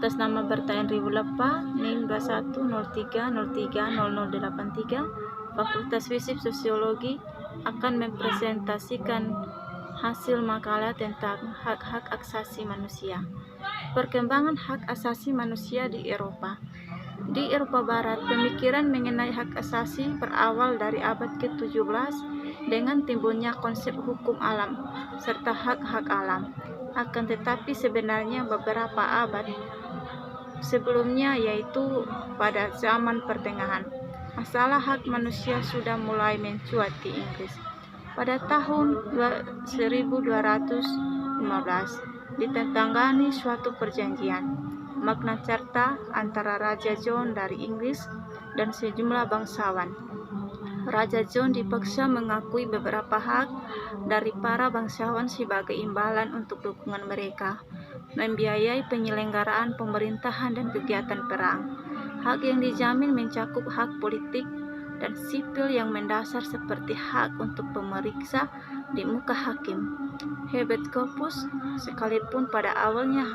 atas nama Bertahan Ribulapa, NIM 2103030083, Fakultas Fisip Sosiologi akan mempresentasikan hasil makalah tentang hak-hak asasi manusia. Perkembangan hak asasi manusia di Eropa. Di Eropa Barat, pemikiran mengenai hak asasi berawal dari abad ke-17 dengan timbulnya konsep hukum alam serta hak-hak alam. Akan tetapi sebenarnya beberapa abad sebelumnya, yaitu pada zaman pertengahan, masalah hak manusia sudah mulai mencuat di Inggris. Pada tahun 1215 ditentangani suatu perjanjian Magna Carta antara Raja John dari Inggris dan sejumlah bangsawan. Raja John dipaksa mengakui beberapa hak dari para bangsawan sebagai imbalan untuk dukungan mereka membiayai penyelenggaraan pemerintahan dan kegiatan perang. Hak yang dijamin mencakup hak politik dan sipil yang mendasar seperti hak untuk pemeriksa di muka hakim. Habeas corpus, sekalipun pada awalnya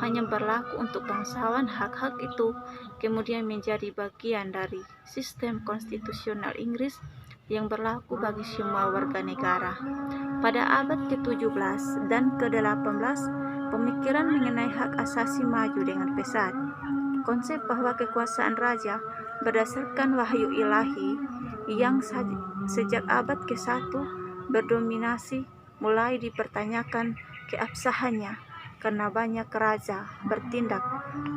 hanya berlaku untuk bangsawan, hak-hak itu kemudian menjadi bagian dari sistem konstitusional Inggris yang berlaku bagi semua warga negara. Pada abad ke-17 dan ke-18, pemikiran mengenai hak asasi maju dengan pesat. Konsep bahwa kekuasaan raja berdasarkan wahyu ilahi yang sejak abad ke-1 berdominasi mulai dipertanyakan keabsahannya karena banyak raja bertindak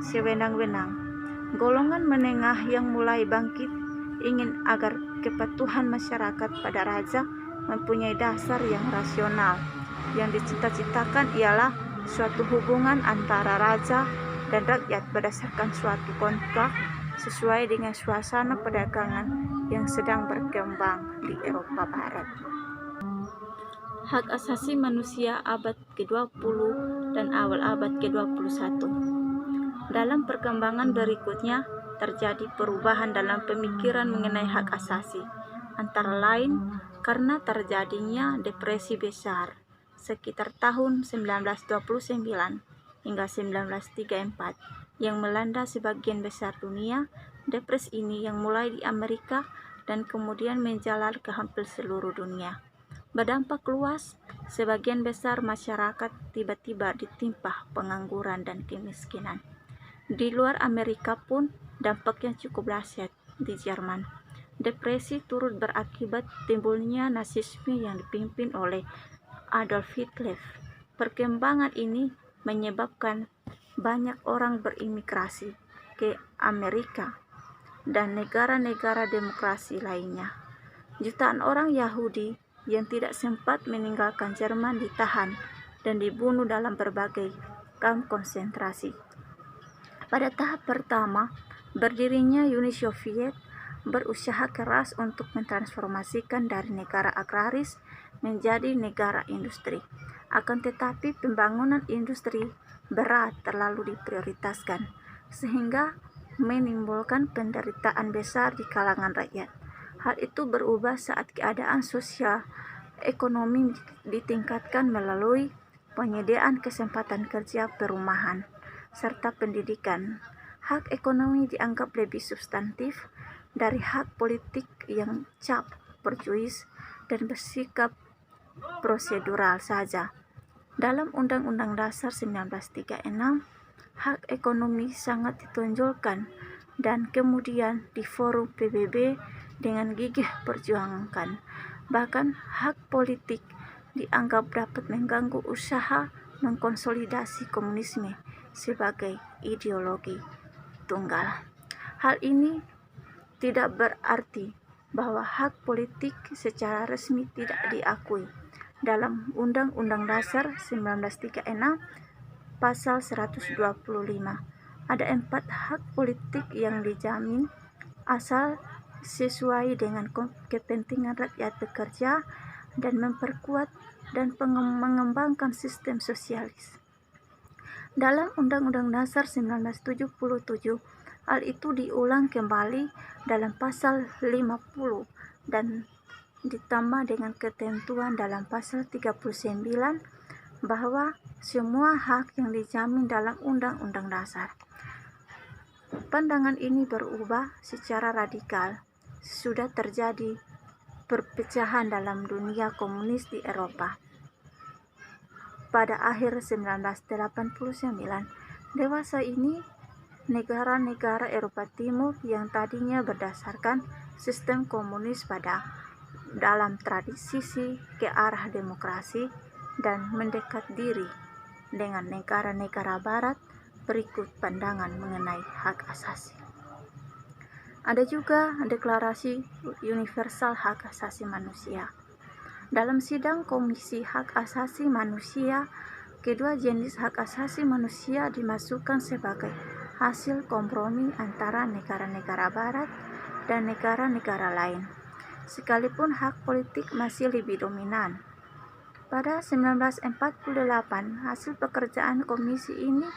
sewenang-wenang. Golongan menengah yang mulai bangkit ingin agar kepatuhan masyarakat pada raja mempunyai dasar yang rasional. Yang dicita-citakan ialah suatu hubungan antara raja dan rakyat berdasarkan suatu kontrak sesuai dengan suasana perdagangan yang sedang berkembang di Eropa Barat. Hak asasi manusia abad ke-20 dan awal abad ke-21. Dalam perkembangan berikutnya, terjadi perubahan dalam pemikiran mengenai hak asasi, antara lain karena terjadinya depresi besar sekitar tahun 1929 hingga 1934 yang melanda sebagian besar dunia. Depresi ini yang mulai di Amerika dan kemudian menjalar ke hampir seluruh dunia. Berdampak luas, sebagian besar masyarakat tiba-tiba ditimpa pengangguran dan kemiskinan. Di luar Amerika pun dampaknya cukup dahsyat. Di Jerman, depresi turut berakibat timbulnya Nazisme yang dipimpin oleh Adolf Hitler. Perkembangan ini menyebabkan banyak orang berimigrasi ke Amerika dan negara-negara demokrasi lainnya. Jutaan orang Yahudi yang tidak sempat meninggalkan Jerman ditahan dan dibunuh dalam berbagai kamp konsentrasi. Pada tahap pertama, berdirinya Uni Soviet berusaha keras untuk mentransformasikan dari negara agraris menjadi negara industri. Akan tetapi pembangunan industri berat terlalu diprioritaskan, sehingga menimbulkan penderitaan besar di kalangan rakyat. Hal itu berubah saat keadaan sosial ekonomi ditingkatkan melalui penyediaan kesempatan kerja, perumahan, serta pendidikan. Hak ekonomi dianggap lebih substantif dari hak politik yang cap, berjuis, dan bersikap prosedural saja. Dalam Undang-Undang Dasar 1936, hak ekonomi sangat ditonjolkan dan kemudian di forum PBB dengan gigih perjuangkan. Bahkan hak politik dianggap dapat mengganggu usaha mengkonsolidasi komunisme sebagai ideologi tunggal. Hal ini tidak berarti bahwa hak politik secara resmi tidak diakui. Dalam Undang-Undang Dasar 1936 Pasal 125 ada 4 hak politik yang dijamin asal sesuai dengan kepentingan rakyat bekerja dan memperkuat dan mengembangkan sistem sosialis. Dalam Undang-Undang Dasar 1977, hal itu diulang kembali dalam pasal 50 dan ditambah dengan ketentuan dalam pasal 39 bahwa semua hak yang dijamin dalam Undang-Undang Dasar. Pandangan ini berubah secara radikal sudah terjadi perpecahan dalam dunia komunis di Eropa. Pada akhir 1989, dewasa ini negara-negara Eropa Timur yang tadinya berdasarkan sistem komunis dalam transisi ke arah demokrasi dan mendekat diri dengan negara-negara barat berikut pandangan mengenai hak asasi. Ada juga Deklarasi Universal Hak Asasi Manusia. Dalam sidang Komisi Hak Asasi Manusia, kedua jenis hak asasi manusia dimasukkan sebagai hasil kompromi antara negara-negara barat dan negara-negara lain, sekalipun hak politik masih lebih dominan. Pada 1948, hasil pekerjaan komisi ini,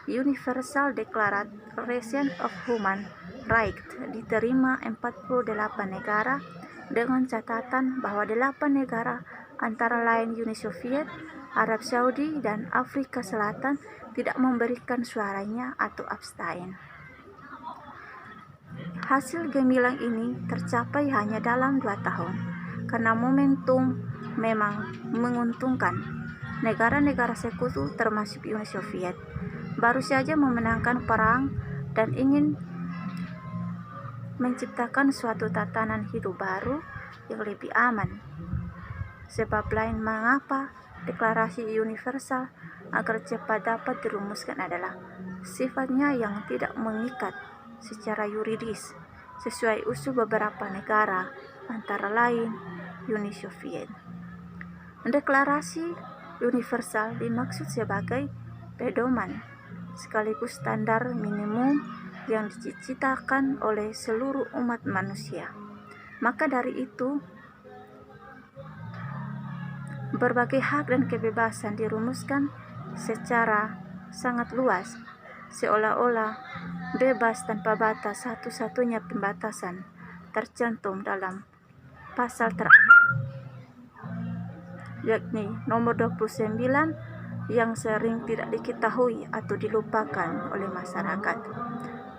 Universal Declaration of Human Rights, diterima 48 negara dengan catatan bahwa 8 negara antara lain Uni Soviet, Arab Saudi, dan Afrika Selatan tidak memberikan suaranya atau abstain. Hasil gemilang ini tercapai hanya dalam 2 tahun karena momentum memang menguntungkan. Negara-negara sekutu termasuk Uni Soviet baru saja memenangkan perang dan ingin menciptakan suatu tatanan hidup baru yang lebih aman. Sebab lain mengapa deklarasi universal agar cepat dapat dirumuskan adalah sifatnya yang tidak mengikat secara yuridis sesuai usul beberapa negara antara lain Uni Soviet. Deklarasi universal dimaksud sebagai pedoman sekaligus standar minimum yang diciptakan oleh seluruh umat manusia. Maka dari itu, berbagai hak dan kebebasan dirumuskan secara sangat luas, seolah-olah bebas tanpa batas. Satu-satunya pembatasan tercantum dalam pasal terakhir, yakni nomor 29, yang sering tidak diketahui atau dilupakan oleh masyarakat,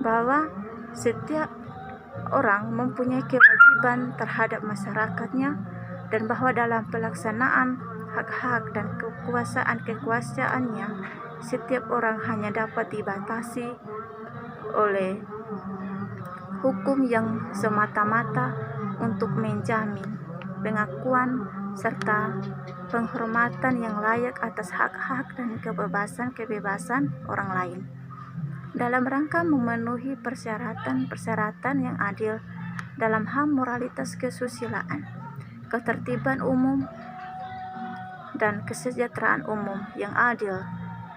bahwa setiap orang mempunyai kewajiban terhadap masyarakatnya dan bahwa dalam pelaksanaan hak-hak dan kekuasaan-kekuasaannya, setiap orang hanya dapat dibatasi oleh hukum yang semata-mata untuk menjamin pengakuan serta penghormatan yang layak atas hak-hak dan kebebasan-kebebasan orang lain dalam rangka memenuhi persyaratan-persyaratan yang adil dalam HAM moralitas kesusilaan, ketertiban umum, dan kesejahteraan umum yang adil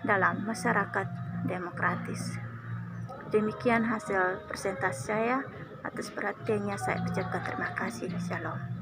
dalam masyarakat demokratis. Demikian hasil presentasi saya. Atas perhatiannya saya ucapkan terima kasih. Shalom.